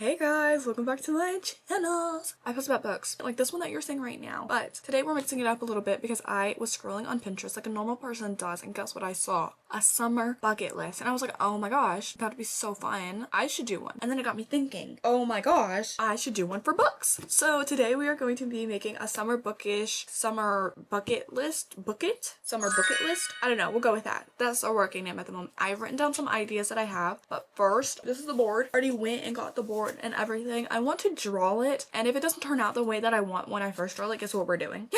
Hey guys, welcome back to my channel. I post about books, like this one that you're seeing right now. But today we're mixing it up a little bit because I was scrolling on Pinterest like a normal person does, and guess what I saw? A summer bucket list. And I was like, oh my gosh, that'd be so fun. I should do one. And then it got me thinking, oh my gosh, I should do one for books. So today we are going to be making a summer bucket list. I don't know, we'll go with that. That's our working name at the moment. I've written down some ideas that I have, but first, this is the board. I already went and got the board and everything. I want to draw it, and if it doesn't turn out the way that I want when I first draw it, guess what we're doing?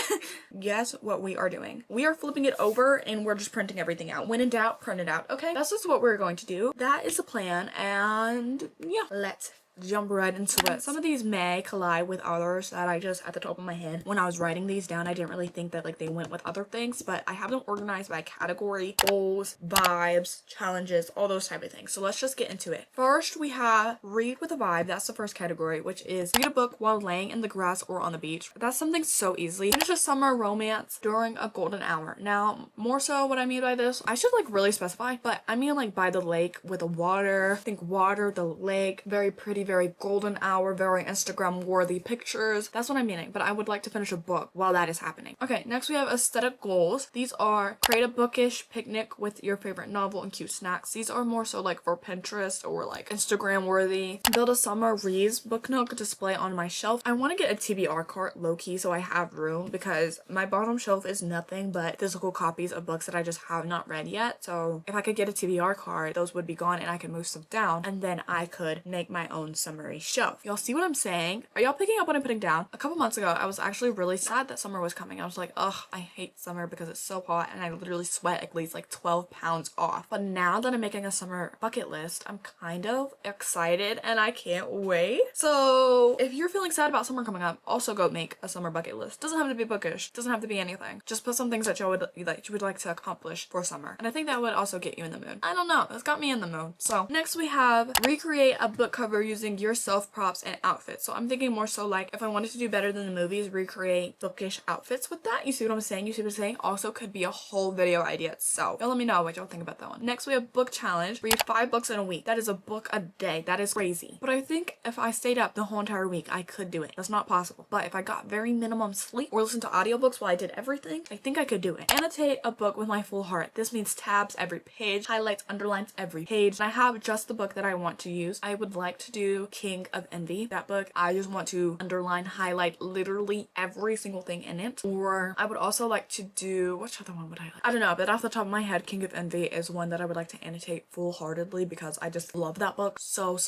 Guess what we are doing? We are flipping it over and we're just printing everything out. When in doubt, print it out, okay? That's just what we're going to do. That is the plan, and yeah, let's jump right into it. Some of these may collide with others that I just, at the top of my head, when I was writing these down, I didn't really think that like they went with other things, but I have them organized by category, goals, vibes, challenges, all those type of things. So let's just get into it. First, we have read with a vibe. That's the first category, which is read a book while laying in the grass or on the beach. That's something so easy. Finish a summer romance during a golden hour. Now, more so what I mean by this, I should like really specify, but I mean like by the lake with the water. Think water, the lake, very pretty, very golden hour, very Instagram worthy pictures. That's what I'm meaning, but I would like to finish a book while that is happening. Okay, next we have aesthetic goals. These are create a bookish picnic with your favorite novel and cute snacks. These are more so like for Pinterest or like Instagram worthy. Build a summer reads book nook display on my shelf. I want to get a TBR cart low-key so I have room, because my bottom shelf is nothing but physical copies of books that I just have not read yet. So if I could get a TBR cart, those would be gone and I could move stuff down, and then I could make my own summary shelf. Y'all see what I'm saying? Are y'all picking up what I'm putting down? A couple months ago, I was actually really sad that summer was coming. I was like, ugh, I hate summer because it's so hot and I literally sweat at least like 12 pounds off. But now that I'm making a summer bucket list, I'm kind of excited and I can't wait. So if you're feeling sad about summer coming up, also go make a summer bucket list. Doesn't have to be bookish. Doesn't have to be anything. Just put some things that you would like to accomplish for summer. And I think that would also get you in the mood. I don't know. It's got me in the mood. So next we have recreate a book cover using your self props and outfits. So I'm thinking more so like if I wanted to do better than the movies, recreate bookish outfits with that. You see what I'm saying? You see what I'm saying? Also could be a whole video idea itself. Y'all let me know what y'all think about that one. Next we have book challenge. Read 5 books in a week. That is a book a day. That is crazy. But I think if I stayed up the whole entire week, I could do it. That's not possible. But if I got very minimum sleep or listened to audiobooks while I did everything, I think I could do it. Annotate a book with my full heart. This means tabs every page, highlights, underlines every page. And I have just the book that I want to use. I would like to do King of Envy. That book, I just want to underline, highlight literally every single thing in it. Or I would also like to do, which other one would I like? I don't know, but off the top of my head, King of Envy is one that I would like to annotate full-heartedly because I just love that book so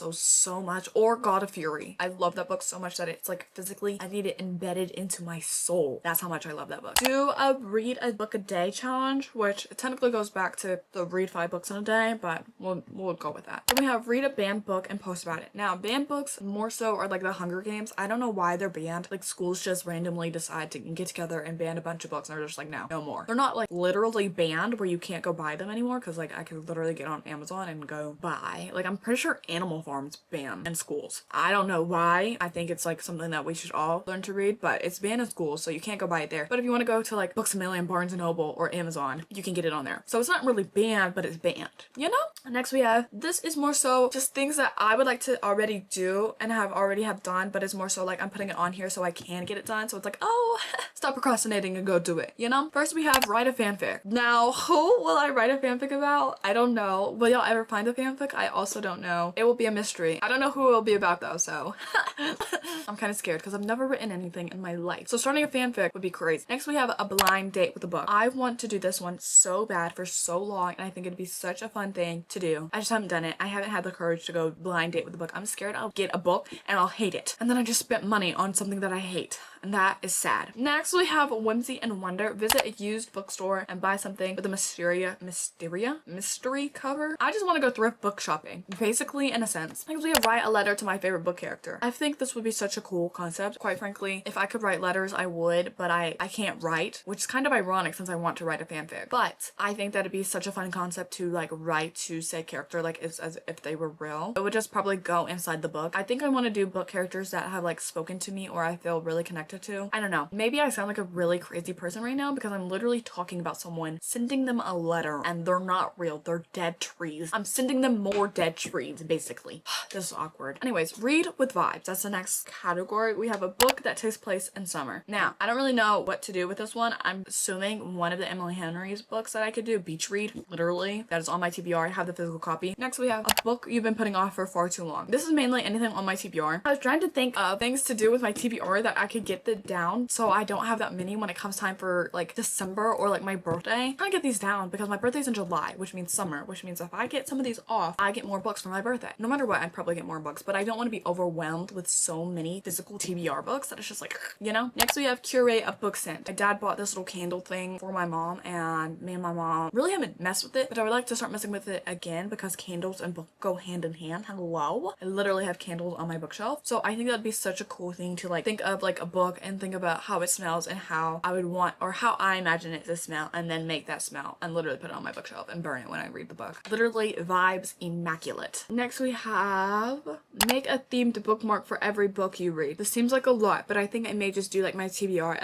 much. Or God of Fury. I love that book so much that it's like physically, I need it embedded into my soul. That's how much I love that book. Do a read a book a day challenge, which technically goes back to the read 5 books in a day, but we'll go with that. Then we have read a banned book and post about it. Now, banned books more so are like the Hunger Games. I don't know why they're banned. Like schools just randomly decide to get together and ban a bunch of books and they're just like, no more. They're not like literally banned where you can't go buy them anymore, because like I could literally get on Amazon and go buy. Like I'm pretty sure Animal Farm's banned in schools. I don't know why. I think it's like something that we should all learn to read, but it's banned in schools, so you can't go buy it there. But if you want to go to like Books A Million, Barnes and Noble, or Amazon, you can get it on there. So it's not really banned, but it's banned, you know? Next we have, this is more so just things that I would like to already do and already have done, but it's more so like I'm putting it on here so I can get it done. So it's like, oh, stop procrastinating and go do it, you know? First we have write a fanfic. Now, who will I write a fanfic about? I don't know. Will y'all ever find a fanfic? I also don't know. It will be a mystery. I don't know who it will be about though, so I'm kind of scared because I've never written anything in my life. So starting a fanfic would be crazy. Next we have a blind date with a book. I want to do this one so bad for so long, and I think it'd be such a fun thing to do. I just haven't done it. I haven't had the courage to go blind date with a book. I'm scared I'll get a book and I'll hate it. And then I just spent money on something that I hate. And that is sad. Next we have whimsy and wonder. Visit a used bookstore and buy something with a mystery cover. I just want to go thrift book shopping, basically, in a sense. Next we have write a letter to my favorite book character. I think this would be such a cool concept. Quite frankly, if I could write letters, I would, but I can't write, which is kind of ironic since I want to write a fanfic. But I think that'd be such a fun concept to like write to said character, like as if they were real. It would just probably go in inside the book. I think I want to do book characters that have like spoken to me or I feel really connected to. I don't know. Maybe I sound like a really crazy person right now because I'm literally talking about someone, sending them a letter, and they're not real. They're dead trees. I'm sending them more dead trees, basically. This is awkward. Anyways, read with vibes. That's the next category. We have a book that takes place in summer. Now, I don't really know what to do with this one. I'm assuming one of the Emily Henry's books that I could do, beach read, literally. That is on my TBR. I have the physical copy. Next, we have a book you've been putting off for far too long. This is mainly anything on my TBR. I was trying to think of things to do with my TBR that I could get it down so I don't have that many when it comes time for like December or like my birthday. I'm trying to get these down because my birthday's in July, which means summer, which means if I get some of these off, I get more books for my birthday. No matter what, I'd probably get more books, but I don't want to be overwhelmed with so many physical TBR books that it's just like, you know? Next, we have curate a book scent. My dad bought this little candle thing for my mom, and me and my mom really haven't messed with it, but I would like to start messing with it again because candles and book go hand in hand. Hello? I literally have candles on my bookshelf, so I think that'd be such a cool thing to like think of like a book and think about how it smells and how I would want or how I imagine it to smell, and then make that smell and literally put it on my bookshelf and burn it when I read the book. Literally vibes immaculate. Next, we have make a themed bookmark for every book you read. This seems like a lot, but I think I may just do like my TBR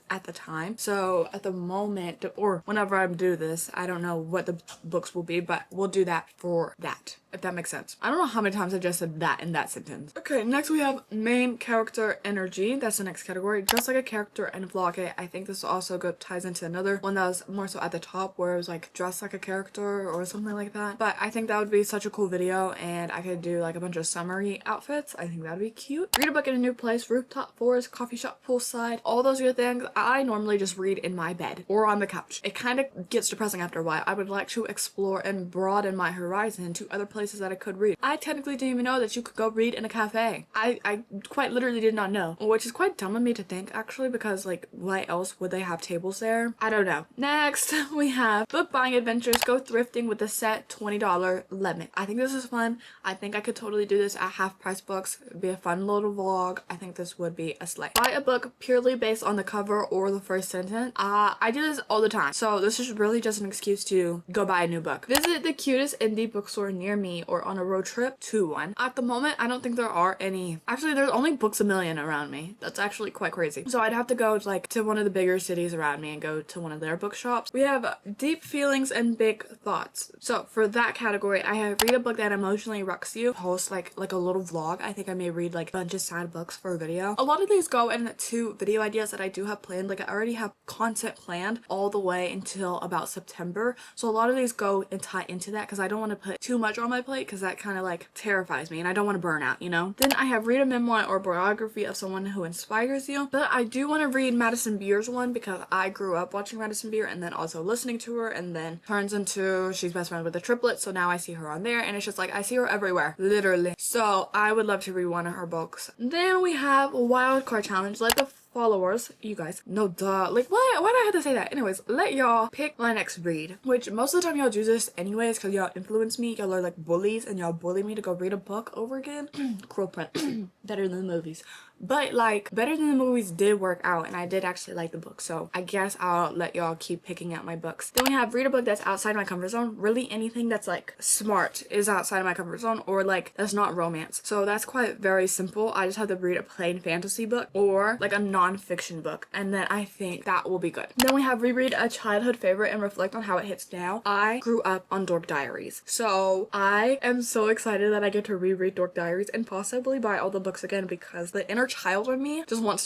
at the time. So at the moment, or whenever I do this, I don't know what the books will be, but we'll do that for that, if that makes sense. I don't know how many times I just said that in that sentence. Okay, next we have main character energy. That's the next category. Just like a character in a vlog. I think this also ties into another one that was more so at the top where it was like dress like a character or something like that. But I think that would be such a cool video, and I could do like a bunch of summery outfits. I think that'd be cute. Read a book in a new place, rooftop, forest, coffee shop, poolside, all those good things. I normally just read in my bed or on the couch. It kind of gets depressing after a while. I would like to explore and broaden my horizon to other places that I could read. I technically didn't even know that you could go read in a cafe. I quite literally did not know, which is quite dumb of me to think actually, because like why else would they have tables there? I don't know. Next, we have book buying adventures, go thrifting with a set $20 limit. I think this is fun. I think I could totally do this at half price books. It'd be a fun little vlog. I think this would be a slay. Buy a book purely based on the cover or the first sentence. I do this all the time, so this is really just an excuse to go buy a new book. Visit the cutest indie bookstore near me or on a road trip to one. At the moment, I don't think there are any. Actually, there's only Books a Million around me. That's actually quite crazy. So I'd have to go like to one of the bigger cities around me and go to one of their bookshops. We have deep feelings and big thoughts. So for that category, I have read a book that emotionally wrecks you. Post like a little vlog. I think I may read like a bunch of sad books for a video. A lot of these go into video ideas that I do have planned. Like I already have content planned all the way until about September. So a lot of these go and tie into that because I don't want to put too much on my plate because that kind of like terrifies me and I don't want to burn out, you know? Then I have read a memoir or biography of someone who inspires you. But I do want to read Madison Beer's one because I grew up watching Madison Beer and then also listening to her, and then turns into she's best friend with the triplets, so now I see her on there and it's just like I see her everywhere, literally. So I would love to read one of her books. Then we have Wild Card Challenge. Let the followers, you guys, no duh, like why do I have to say that? Anyways, let y'all pick my next read, which most of the time y'all do this anyways because y'all influence me. Y'all are like bullies and y'all bully me to go read a book over again. Cruel print. Better than the movies. But like Better Than the Movies did work out and I did actually like the book, so I guess I'll let y'all keep picking out my books. Then we have read a book that's outside my comfort zone. Really anything that's like smart is outside of my comfort zone, or like that's not romance. So that's quite very simple. I just have to read a plain fantasy book or like a non-fiction book, and then I think that will be good. Then we have reread a childhood favorite and reflect on how it hits now. I grew up on Dork Diaries, so I am so excited that I get to reread Dork Diaries and possibly buy all the books again because the inner child in me just wants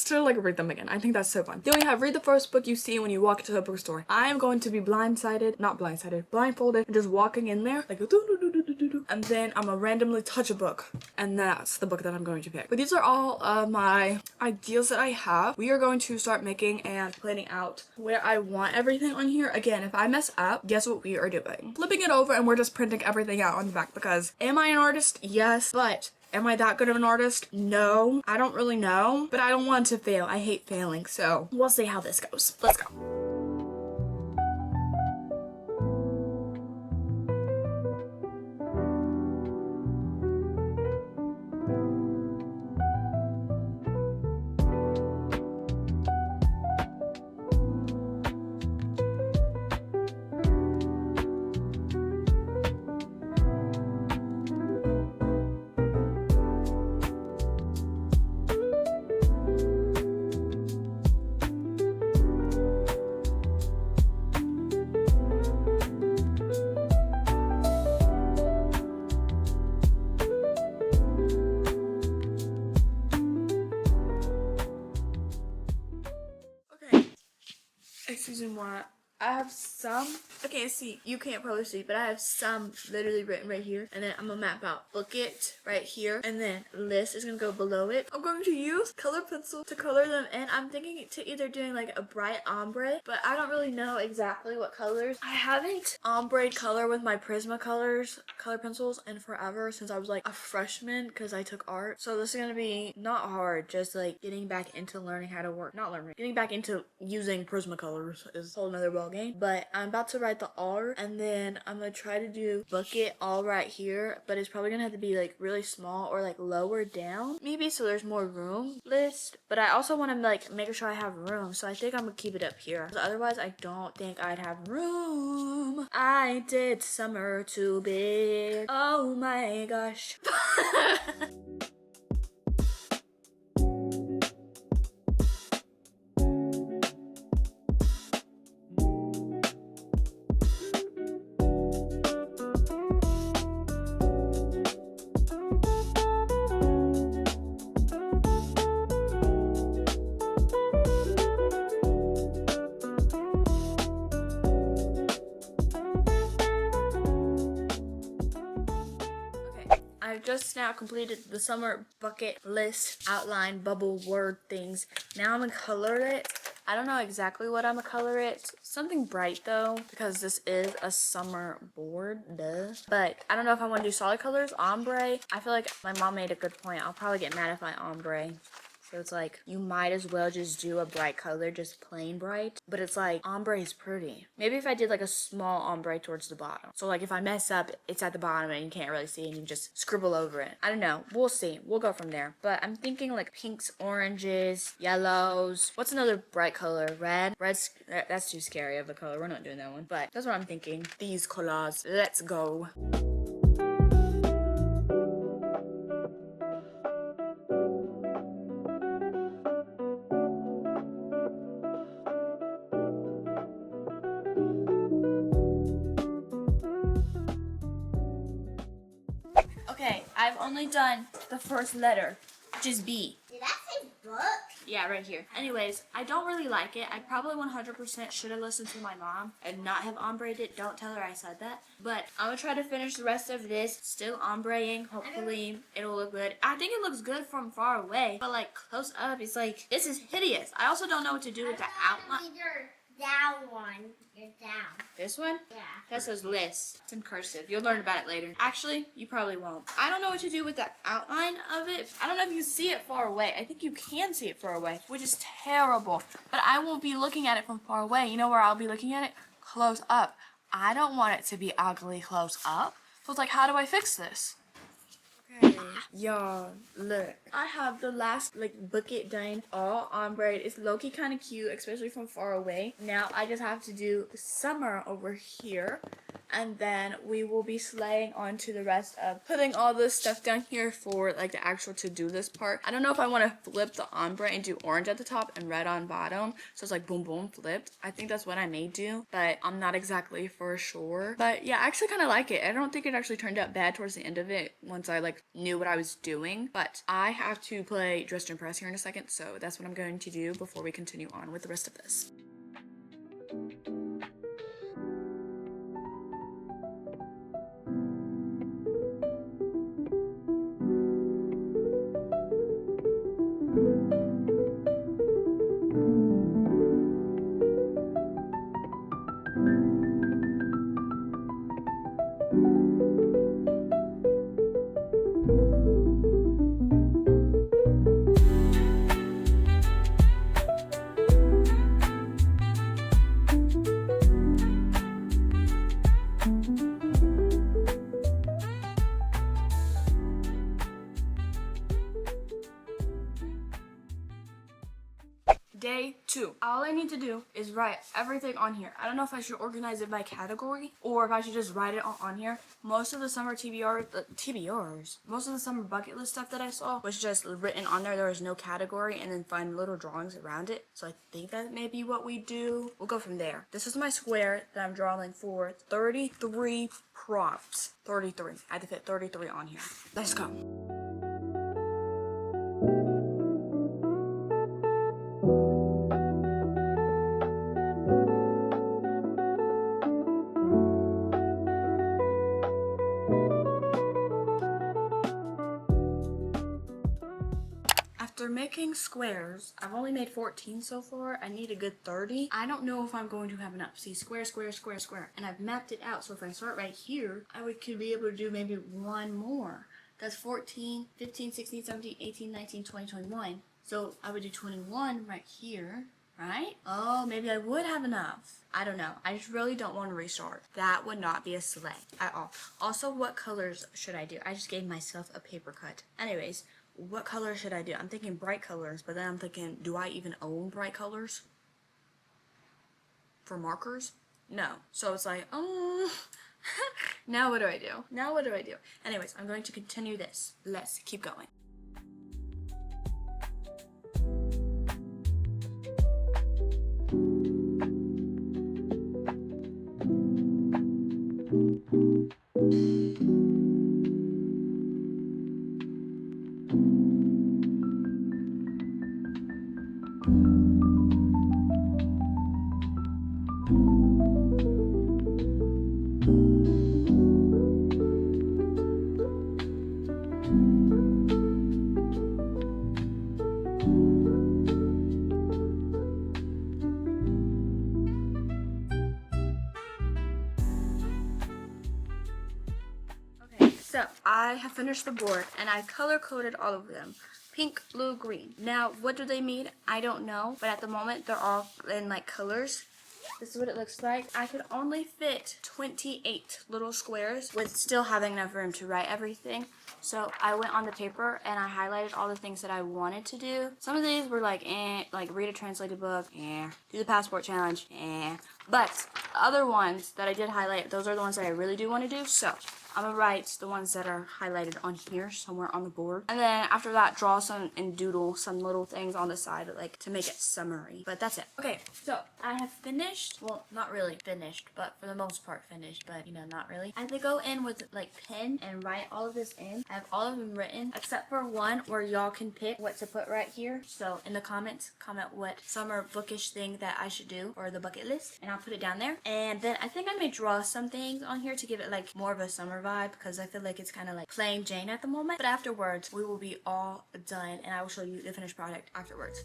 to like read them again. I think that's so fun. Then we have read the first book you see when you walk into a bookstore. I am going to be blindfolded and just walking in there like and then I'm gonna randomly touch a book and that's the book that I'm going to pick. But these are all of my ideas that I have. We are going to start making and planning out where I want everything on here. Again, if I mess up, guess what we are doing? Flipping it over and we're just printing everything out on the back because am I an artist? Yes, but am I that good of an artist? No. I don't really know, but I don't want to fail. I hate failing, so we'll see how this goes. Let's go. choosing what. I have some, okay, see, you can't probably see, but I have some literally written right here. And then I'm gonna map out book it right here. And then list is gonna go below it. I'm going to use color pencil to color them in. I'm thinking to either doing like a bright ombre, but I don't really know exactly what colors. I haven't ombre'd color with my Prismacolors color pencils in forever, since I was like a freshman, because I took art. So this is gonna be not hard, just like getting back into learning how to work. Not learning, getting back into using Prismacolors is a whole nother ballgame. But I'm about to write the R, and then I'm gonna try to do bucket all right here, but it's probably gonna have to be like really small or like lower down maybe, so there's more room list. But I also want to like make sure I have room, so I think I'm gonna keep it up here, otherwise I don't think I'd have room. I did summer too big, oh my gosh. I've just now completed the summer bucket list outline bubble word things. Now I'm gonna color it. I don't know exactly what I'm gonna color it. Something bright though, because this is a summer board, duh. But I don't know if I want to do solid colors, ombre. I feel like my mom made a good point. I'll probably get mad if I ombre. So it's like, you might as well just do a bright color, just plain bright. But it's like, ombre is pretty. Maybe if I did like a small ombre towards the bottom. So like if I mess up, it's at the bottom and you can't really see, and you can just scribble over it. I don't know. We'll see. We'll go from there. But I'm thinking like pinks, oranges, yellows. What's another bright color? Red? Red's, that's too scary of a color. We're not doing that one. But that's what I'm thinking. These colors. Let's go. Okay, I've only done the first letter, which is B. Did that say book? Yeah, right here. Anyways, I don't really like it. I probably 100% should have listened to my mom and not have ombre'd it. Don't tell her I said that. But I'm going to try to finish the rest of this still ombreing. Hopefully, it'll look good. I think it looks good from far away. But, like, close up, it's like, this is hideous. I also don't know what to do with the outline. Down one. You're down. This one? Yeah. That says list. It's in cursive. You'll learn about it later. Actually, you probably won't. I don't know what to do with the outline of it. I don't know if you see it far away. I think you can see it far away, which is terrible. But I won't be looking at it from far away. You know where I'll be looking at it? Close up. I don't want it to be ugly close up. So it's like, how do I fix this? Okay, y'all, look. I have the last, like, bucket done all ombre. It's low-key kind of cute, especially from far away. Now, I just have to do the summer over here. And then we will be slaying on to the rest of putting all this stuff down here for, like, the actual to-do list part. I don't know if I want to flip the ombre and do orange at the top and red on bottom. So it's like boom, boom, flipped. I think that's what I may do, but I'm not exactly for sure. But yeah, I actually kind of like it. I don't think it actually turned out bad towards the end of it once I, like, knew what I was doing. But I have to play Dress to Impress here in a second, so that's what I'm going to do before we continue on with the rest of this. Day 2. All I need to do is write everything on here. I don't know if I should organize it by category or if I should just write it on here. Most of the summer most of the summer bucket list stuff that I saw was just written on there. There was no category, and then find little drawings around it. So I think that may be what we do. We'll go from there. This is my square that I'm drawing for 33 prompts. 33. I had to fit 33 on here. Let's go. after making squares, I've only made 14 so far. I need a good 30. I don't know if I'm going to have enough. See, square, square, square, square. And I've mapped it out. So if I start right here, could be able to do maybe one more. That's 14, 15, 16, 17, 18, 19, 20, 21. So I would do 21 right here, right? Oh, maybe I would have enough. I don't know. I just really don't want to restart. That would not be a sleigh at all. Also, what colors should I do? I just gave myself a paper cut. Anyways, what color should I do? I'm thinking bright colors, but then I'm thinking, do I even own bright colors? For markers? No. So it's like, now what do I do? Now what do I do? Anyways, I'm going to continue this. Let's keep going. So I have finished the board and I color coded all of them. Pink, blue, green. Now, what do they mean? I don't know, but at the moment they're all in like colors. This is what it looks like. I could only fit 28 little squares with still having enough room to write everything. So I went on the paper and I highlighted all the things that I wanted to do. Some of these were like, read a translated book, do the passport challenge, But the other ones that I did highlight, those are the ones that I really do want to do. So I'm gonna write the ones that are highlighted on here somewhere on the board. And then after that, draw some and doodle some little things on the side like to make it summary. But that's it. Okay, so I have finished, well, not really finished, but for the most part finished, but you know, not really. I have to go in with like pen and write all of this in. I have all of them written except for one where y'all can pick what to put right here. So in the comments, comment what summer bookish thing that I should do or the bucket list, and I'll put it down there. And then I think I may draw some things on here to give it like more of a summer vibe because I feel like it's kind of like plain Jane at the moment. But afterwards, we will be all done and I will show you the finished product afterwards.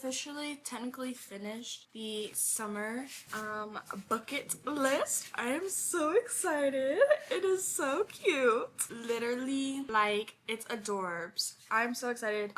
Officially technically finished the summer bucket list. I am so excited. It is so cute. Literally, like, it's adorbs. I'm so excited.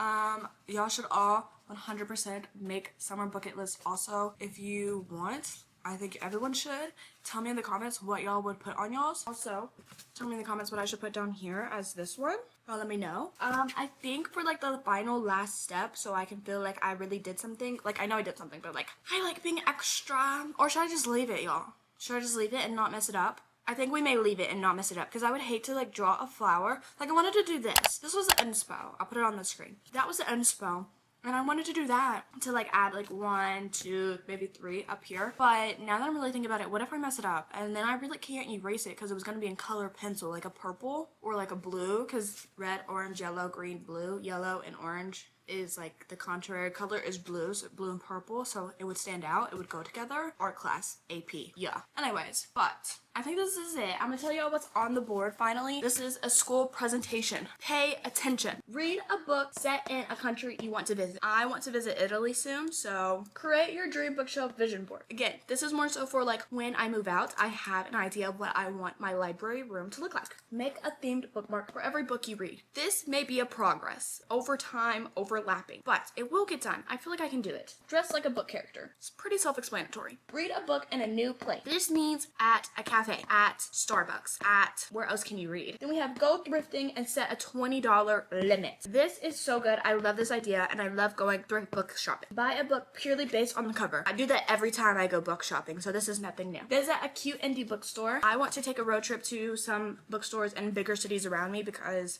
Y'all should all 100% make summer bucket list also if you want. I think everyone should. Tell me in the comments what y'all would put on y'all's. Also, tell me in the comments what I should put down here as this one. Let me know. I think for like the final last step, so I can feel like I really did something. Like, I know I did something, but like, I like being extra. Or should I just leave it, y'all? Should I just leave it and not mess it up? I think we may leave it and not mess it up because I would hate to like draw a flower. Like, I wanted to do this. This was the inspo. I'll put it on the screen. That was the inspo. And I wanted to do that to like add like 1, 2, maybe 3 up here. But now that I'm really thinking about it, what if I mess it up? And then I really can't erase it because it was going to be in color pencil, like a purple or like a blue, because red, orange, yellow, green, blue, yellow, and orange is like the contrary color is blue, so blue and purple, so it would stand out, it would go together. Art class, AP, yeah. Anyways, but I think this is it. I'm gonna tell y'all what's on the board finally. This is a school presentation. Pay attention. Read a book set in a country you want to visit. I want to visit Italy soon, so create your dream bookshelf vision board. Again, this is more so for like when I move out, I have an idea of what I want my library room to look like. Make a themed bookmark for every book you read. This may be a progress over time, overlapping, but it will get done. I feel like I can do it. Dress like a book character. It's pretty self-explanatory. Read a book in a new place. This means at a cafe, at Starbucks, at where else can you read? Then we have go thrifting and set a $20 limit. This is so good. I love this idea and I love going thrift book shopping. Buy a book purely based on the cover. I do that every time I go book shopping, so this is nothing new. Visit a cute indie bookstore. I want to take a road trip to some bookstores in bigger cities around me because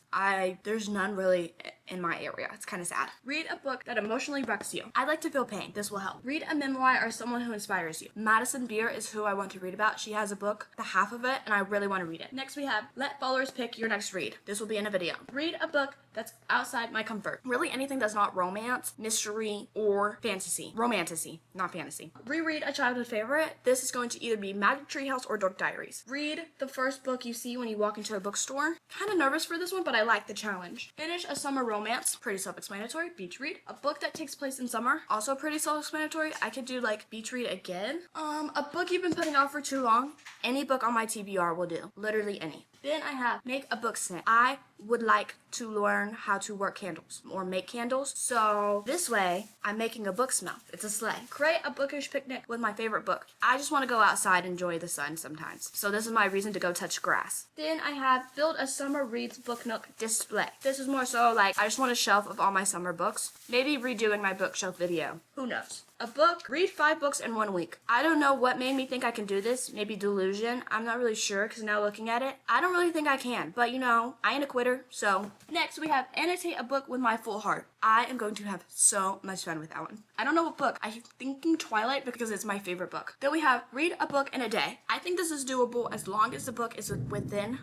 there's none really in my area. It's kind of sad. Read a book that emotionally wrecks you. I like to feel pain. This will help. Read a memoir or someone who inspires you. Madison Beer is who I want to read about. She has a book, the half of it, and I really want to read it. Next we have let followers pick your next read. This will be in a video. Read a book that's outside my comfort. Really anything that's not romance, mystery, or fantasy. Romantasy, not fantasy. Reread a childhood favorite. This is going to either be Magic Treehouse or Dark Diaries. Read the first book you see when you walk into a bookstore. Kind of nervous for this one, but I like the challenge. Finish a summer romance. Pretty self-explanatory. Beach read. A book that takes place in summer. Also pretty self-explanatory. I could do like beach read again. A book you've been putting off for too long. Any book on my TBR will do. Literally any. Then I have make a book scent. I would like to learn how to work candles or make candles. So this way, I'm making a book smell. It's a sleigh. Create a bookish picnic with my favorite book. I just want to go outside and enjoy the sun sometimes. So this is my reason to go touch grass. Then I have build a summer reads book nook display. This is more so like I just want a shelf of all my summer books. Maybe redoing my bookshelf video. Who knows? A book, read 5 books in 1 week. I don't know what made me think I can do this. Maybe delusion. I'm not really sure because now looking at it, I don't really think I can. But you know, I ain't a quitter. So next we have annotate a book with my full heart. I am going to have so much fun with that one. I don't know what book. I'm thinking Twilight because it's my favorite book. Then we have read a book in a day. I think this is doable as long as the book is within.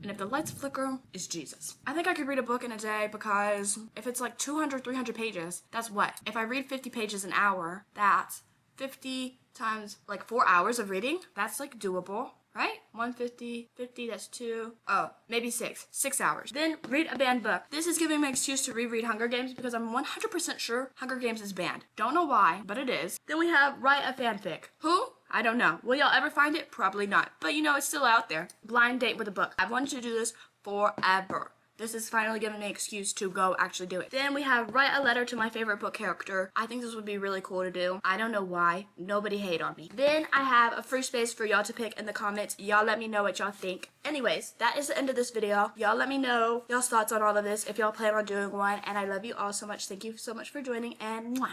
And if the lights flicker, it's Jesus. I think I could read a book in a day because if it's like 200, 300 pages, that's what? If I read 50 pages an hour, that's 50 times like 4 hours of reading. That's like doable, right? 150, 50, that's 2. Oh, maybe 6. 6 hours. Then read a banned book. This is giving me an excuse to reread Hunger Games because I'm 100% sure Hunger Games is banned. Don't know why, but it is. Then we have write a fanfic. Who? I don't know. Will y'all ever find it? Probably not. But you know, it's still out there. Blind date with a book. I've wanted to do this forever. This is finally giving me an excuse to go actually do it. Then we have write a letter to my favorite book character. I think this would be really cool to do. I don't know why. Nobody hate on me. Then I have a free space for y'all to pick in the comments. Y'all let me know what y'all think. Anyways, that is the end of this video. Y'all let me know y'all's thoughts on all of this if y'all plan on doing one. And I love you all so much. Thank you so much for joining and mwah.